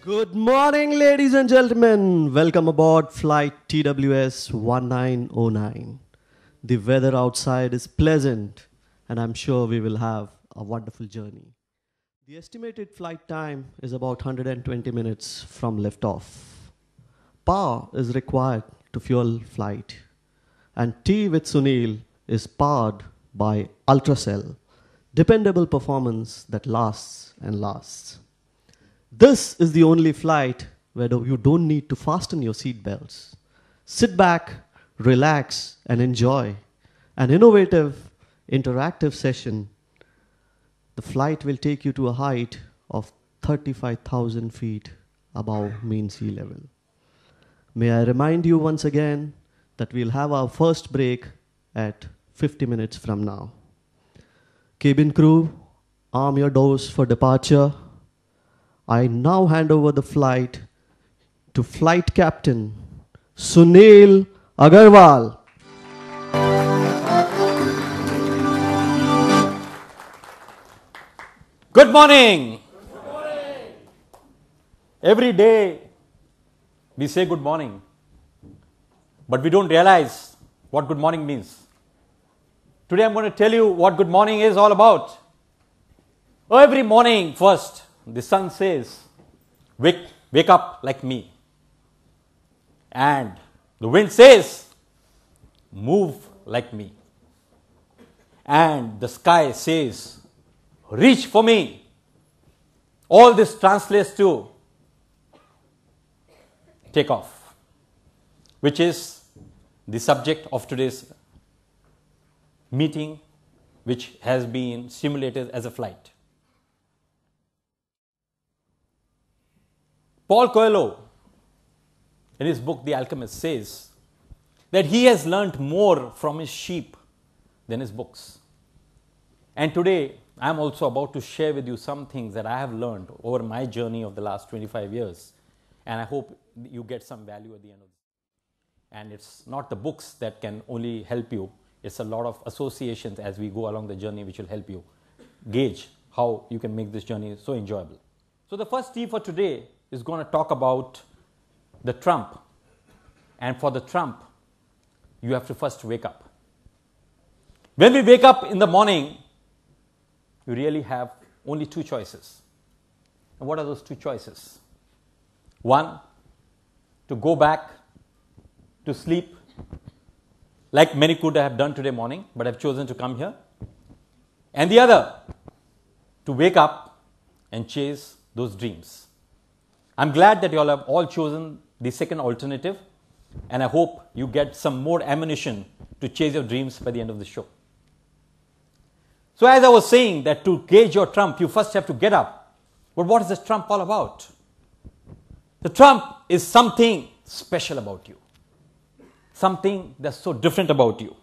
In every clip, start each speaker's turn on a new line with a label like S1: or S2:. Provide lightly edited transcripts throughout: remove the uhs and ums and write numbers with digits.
S1: Good morning, ladies and gentlemen. Welcome aboard flight TWS 1909. The weather outside is pleasant, and I'm sure we will have a wonderful journey. The estimated flight time is about 120 minutes from liftoff. Power is required to fuel flight, and Tea with Sunil is powered by Ultracell, dependable performance that lasts and lasts. This is the only flight where you don't need to fasten your seatbelts. Sit back, relax, and enjoy an innovative, interactive session. The flight will take you to a height of 35,000 feet above mean sea level. May I remind you once again that we'll have our first break at 50 minutes from now. Cabin crew, arm your doors for departure. I now hand over the flight to Flight Captain Sunil Agarwal.
S2: Good morning. Good morning. Every day we say good morning, but we don't realize what good morning means. Today I'm going to tell you what good morning is all about. Every morning, first, the sun says, wake up like me. And the wind says, move like me. And the sky says, reach for me. All this translates to take off, which is the subject of today's meeting, which has been simulated as a flight. Paul Coelho, in his book The Alchemist, says that he has learnt more from his sheep than his books. And today, I am also about to share with you some things that I have learned over my journey of the last 25 years. And I hope you get some value at the end of it. And it's not the books that can only help you. It's a lot of associations as we go along the journey which will help you gauge how you can make this journey so enjoyable. So the first T for today is going to talk about the trump. And for the trump, you have to first wake up. When we wake up in the morning, you really have only two choices. And what are those two choices? One, to go back to sleep, like many could have done today morning, but have chosen to come here. And the other, to wake up and chase those dreams. I'm glad that you all have all chosen the second alternative, and I hope you get some more ammunition to chase your dreams by the end of the show. So as I was saying that to gauge your trump, you first have to get up. But what is the trump all about? The trump is something special about you. Something that's so different about you.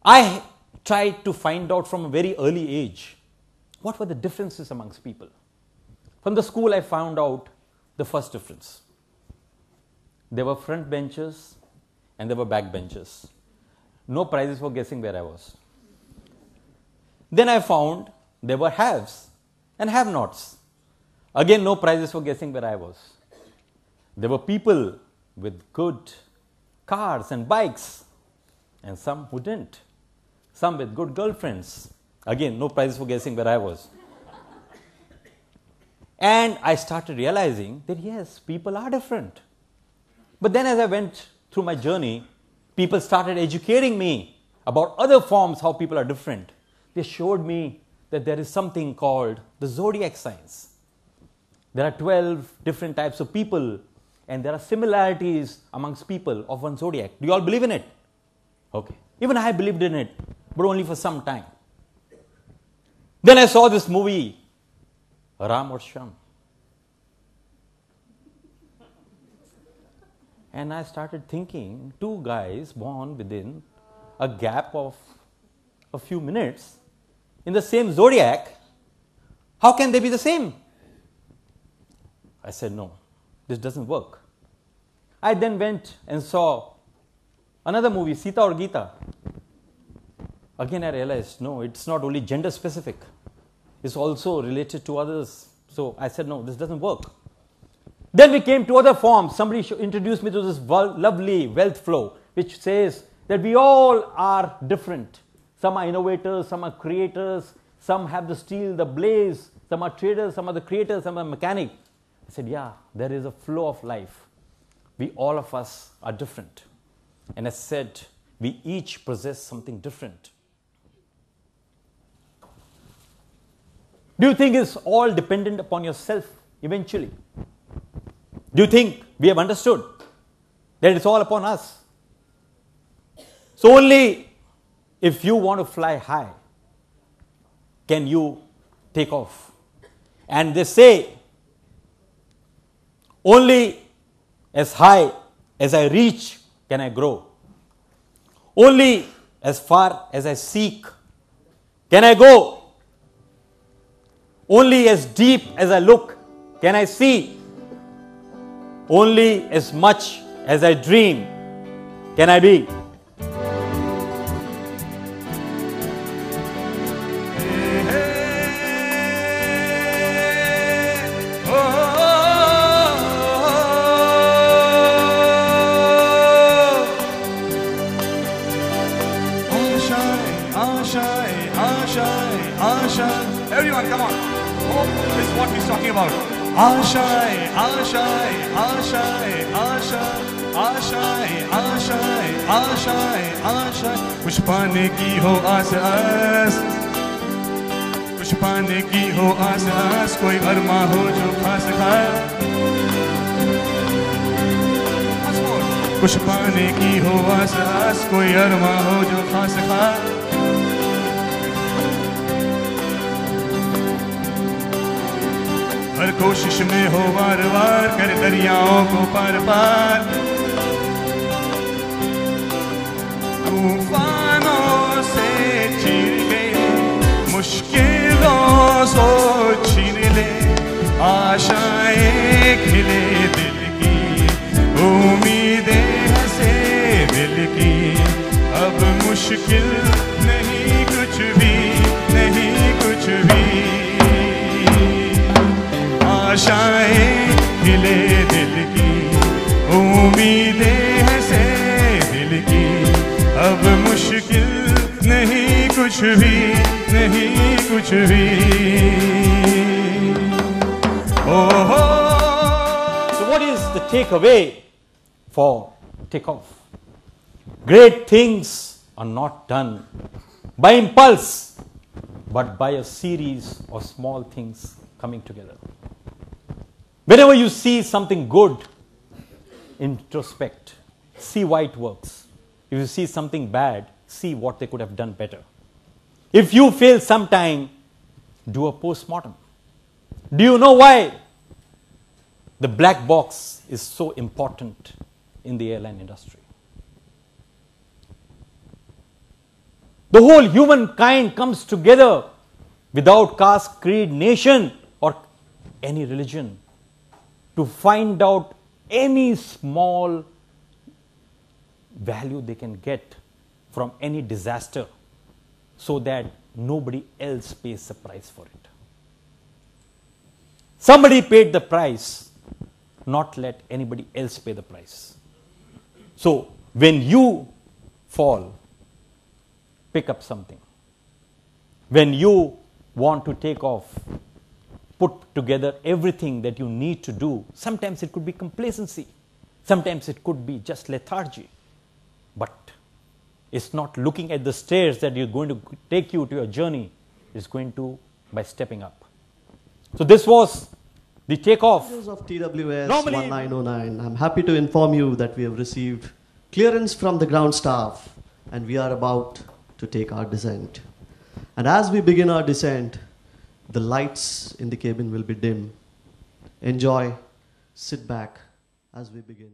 S2: I tried to find out from a very early age what were the differences amongst people. From the school, I found out the first difference. There were front benchers and there were back benchers. No prizes for guessing where I was. Then I found there were haves and have-nots. Again, no prizes for guessing where I was. There were people with good cars and bikes, and some who didn't. Some with good girlfriends. Again, no prizes for guessing where I was. And I started realizing that yes, people are different. But then as I went through my journey, people started educating me about other forms how people are different. They showed me that there is something called the zodiac signs. There are 12 different types of people, and there are similarities amongst people of one zodiac. Do you all believe in it? Okay. Even I believed in it, but only for some time. Then I saw this movie, Ram or Sham. And I started thinking, two guys born within a gap of a few minutes in the same zodiac, how can they be the same? I said, no, this doesn't work. I then went and saw another movie, Sita or Gita. Again, I realized, no, it's not only gender specific. It's also related to others, So I said, no, this doesn't work. Then we came to other forms. Somebody introduced me to this lovely wealth flow, which says that we all are different. Some are innovators, some are creators, some have the steel, the blaze, some are traders, some are the creators, some are mechanic. I said, yeah, there is a flow of life. We, all of us, are different. And I said, we each possess something different. Do you think it's all dependent upon yourself eventually? Do you think we have understood that it's all upon us? So only if you want to fly high can you take off. And they say, only as high as I reach can I grow. Only as far as I seek can I go. Only as deep as I look can I see. Only as much as I dream can I be.
S3: Everyone, come on. Oh, this is what he's talking about. Ashai, Ashai, Ashai, Ashai, Ashai, Ashai, Ashai, Ashai. कुछ पाने की हो आस आस, कुछ पाने की हो आस आस, कोई अरमा हो जो खास खास. कुछ पाने की हो आस आस, कोई अरमा हो जो खास खास. हर कोशिश में हो बार बार कर दरियाओं को पार पार. तूफानों से चीर के मुश्किलों से छीन ले. आशाएं खिले दिल की, उम्मीदें हंसे दिल की. अब मुश्किल नहीं कुछ भी, नहीं कुछ भी. आशाएं खिले दिल की, उम्मीदें हैं से दिल की. अब मुश्किल नहीं कुछ भी, नहीं कुछ भी. Oh.
S2: So what is the takeaway for takeoff? Great things are not done by impulse, but by a series of small things coming together. Whenever you see something good, introspect. See why it works. If you see something bad, see what they could have done better. If you fail sometime, do a post-mortem. Do you know why the black box is so important in the airline industry? The whole humankind comes together without caste, creed, nation, or any religion to find out any small value they can get from any disaster so that nobody else pays the price for it. Somebody paid the price, not let anybody else pay the price. So when you fall, pick up something. When you want to take off, put together everything that you need to do. Sometimes it could be complacency. Sometimes it could be just lethargy. But it's not looking at the stairs that you're going to take you to your journey. It's going to by stepping up. So this was the takeoff.
S1: Of TWS 1909. I'm happy to inform you that we have received clearance from the ground staff and we are about to take our descent. And as we begin our descent, the lights in the cabin will be dim. Enjoy, sit back as we begin.